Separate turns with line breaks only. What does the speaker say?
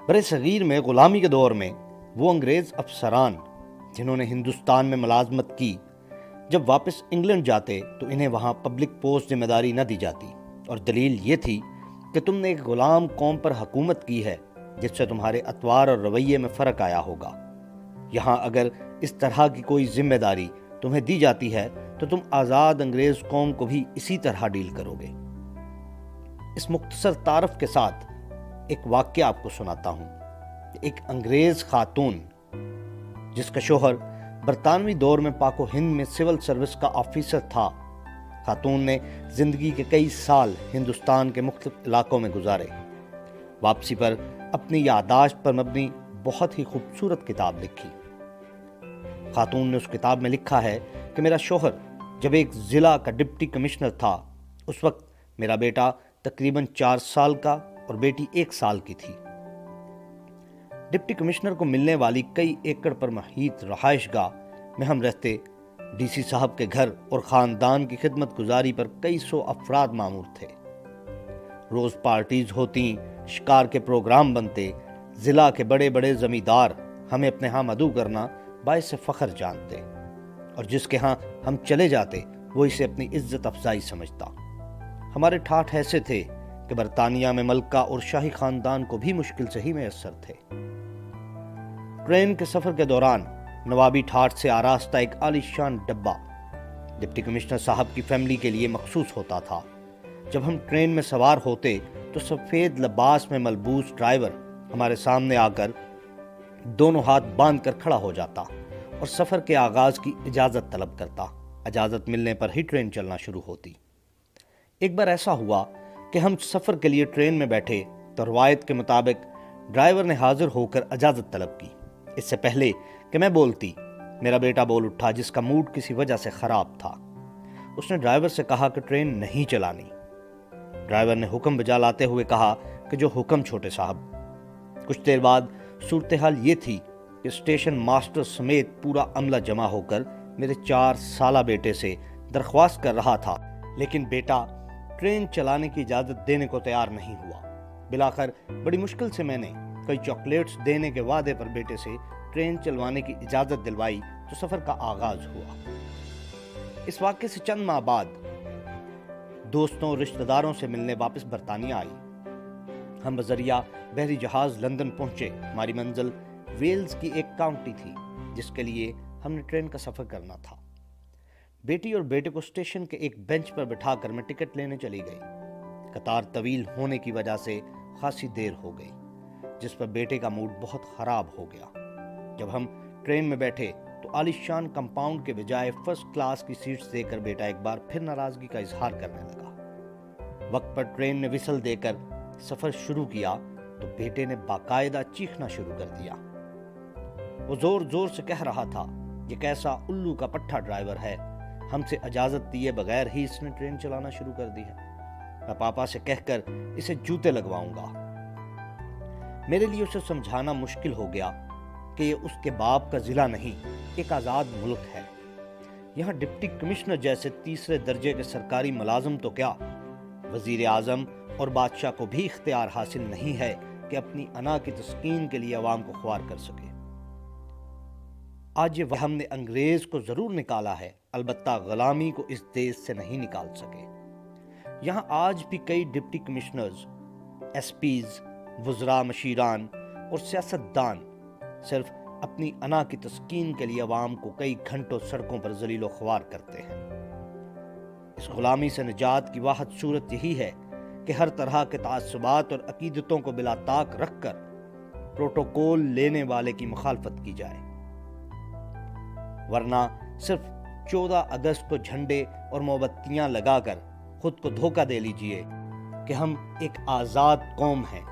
برِ صغیر میں غلامی کے دور میں وہ انگریز افسران جنہوں نے ہندوستان میں ملازمت کی، جب واپس انگلینڈ جاتے تو انہیں وہاں پبلک پوسٹ ذمہ داری نہ دی جاتی، اور دلیل یہ تھی کہ تم نے ایک غلام قوم پر حکومت کی ہے جس سے تمہارے اطوار اور رویے میں فرق آیا ہوگا۔ یہاں اگر اس طرح کی کوئی ذمہ داری تمہیں دی جاتی ہے تو تم آزاد انگریز قوم کو بھی اسی طرح ڈیل کرو گے۔ اس مختصر تعارف کے ساتھ ایک واقعہ آپ کو سناتا ہوں۔ ایک انگریز خاتون جس کا شوہر برطانوی دور میں پاک و ہند میں سول سروس کا آفیسر تھا، خاتون نے زندگی کے کئی سال ہندوستان کے مختلف علاقوں میں گزارے۔ واپسی پر اپنی یادداشت پر مبنی بہت ہی خوبصورت کتاب لکھی۔ خاتون نے اس کتاب میں لکھا ہے کہ میرا شوہر جب ایک ضلع کا ڈپٹی کمشنر تھا، اس وقت میرا بیٹا تقریباً 4 سال کا اور بیٹی 1 سال کی تھی۔ ڈپٹی کمشنر کو ملنے والی کئی ایکڑ پر محیط رہائش گاہ میں ہم رہتے، ڈی سی صاحب کے گھر اور خاندان کی خدمت گزاری پر کئی سو افراد مامور تھے۔ روز پارٹیز ہوتی، شکار کے پروگرام بنتے، ضلع کے بڑے بڑے زمیندار ہمیں اپنے ہاں مدعو کرنا باعث فخر جانتے، اور جس کے ہاں ہم چلے جاتے وہ اسے اپنی عزت افزائی سمجھتا۔ ہمارے ٹھاٹھ ایسے تھے کہ برطانیہ میں ملکہ اور شاہی خاندان کو بھی مشکل سے ہی میسر تھے۔ ٹرین کے سفر کے دوران نوابی ٹھاٹھ سے آراستہ ایک عالی شان ڈبہ ڈپٹی کمشنر صاحب کی فیملی کے لیے مخصوص ہوتا تھا۔ جب ہم ٹرین میں سوار ہوتے تو سفید لباس میں ملبوس ڈرائیور ہمارے سامنے آ کر دونوں ہاتھ باندھ کر کھڑا ہو جاتا اور سفر کے آغاز کی اجازت طلب کرتا۔ اجازت ملنے پر ہی ٹرین چلنا شروع ہوتی۔ ایک بار ایسا ہوا کہ ہم سفر کے لیے ٹرین میں بیٹھے تو روایت کے مطابق ڈرائیور نے حاضر ہو کر اجازت طلب کی۔ اس سے پہلے کہ میں بولتی، میرا بیٹا بول اٹھا جس کا موڈ کسی وجہ سے خراب تھا۔ اس نے ڈرائیور سے کہا کہ ٹرین نہیں چلانی۔ ڈرائیور نے حکم بجا لاتے ہوئے کہا کہ جو حکم چھوٹے صاحب۔ کچھ دیر بعد صورتحال یہ تھی کہ اسٹیشن ماسٹر سمیت پورا عملہ جمع ہو کر میرے 4 سالہ بیٹے سے درخواست کر رہا تھا، لیکن بیٹا ٹرین چلانے کی اجازت دینے کو تیار نہیں ہوا۔ بالآخر بڑی مشکل سے میں نے کئی چاکلیٹس دینے کے وعدے پر بیٹے سے ٹرین چلوانے کی اجازت دلوائی تو سفر کا آغاز ہوا۔ اس واقعے سے چند ماہ بعد دوستوں اور رشتہ داروں سے ملنے واپس برطانیہ آئی۔ ہم بذریعہ بحری جہاز لندن پہنچے۔ ہماری منزل ویلز کی ایک کاؤنٹی تھی جس کے لیے ہم نے ٹرین کا سفر کرنا تھا۔ بیٹی اور بیٹے کو اسٹیشن کے ایک بینچ پر بٹھا کر میں ٹکٹ لینے چلی گئی۔ قطار طویل ہونے کی وجہ سے خاصی دیر ہو گئی، جس پر بیٹے کا موڈ بہت خراب ہو گیا۔ جب ہم ٹرین میں بیٹھے تو عالی شان کمپاؤنڈ کے بجائے فرسٹ کلاس کی سیٹس دے کر بیٹا ایک بار پھر ناراضگی کا اظہار کرنے لگا۔ وقت پر ٹرین نے وسل دے کر سفر شروع کیا تو بیٹے نے باقاعدہ چیخنا شروع کر دیا۔ وہ زور زور سے کہہ رہا تھا، یہ کیسا الو کا پٹھا ڈرائیور ہے، ہم سے اجازت دیے بغیر ہی اس نے ٹرین چلانا شروع کر دی ہے، میں پاپا سے کہہ کر اسے جوتے لگواؤں گا۔ میرے لیے اسے سمجھانا مشکل ہو گیا کہ یہ اس کے باپ کا ضلع نہیں، ایک آزاد ملک ہے۔ یہاں ڈپٹی کمشنر جیسے تیسرے درجے کے سرکاری ملازم تو کیا، وزیر اعظم اور بادشاہ کو بھی اختیار حاصل نہیں ہے کہ اپنی انا کی تسکین کے لیے عوام کو خوار کر سکے۔ آج یہ ہم نے انگریز کو ضرور نکالا ہے، البتہ غلامی کو اس دیش سے نہیں نکال سکے۔ یہاں آج بھی کئی ڈپٹی کمشنرز، ایس پیز، وزراء، مشیران اور سیاستدان صرف اپنی انا کی تسکین کے لیے عوام کو کئی گھنٹوں سڑکوں پر ذلیل و خوار کرتے ہیں۔ اس غلامی سے نجات کی واحد صورت یہی ہے کہ ہر طرح کے تعصبات اور عقیدتوں کو بلا طاق رکھ کر پروٹوکول لینے والے کی مخالفت کی جائے، ورنہ صرف 14 اگست کو جھنڈے اور موم بتیاں لگا کر خود کو دھوکہ دے لیجئے کہ ہم ایک آزاد قوم ہیں۔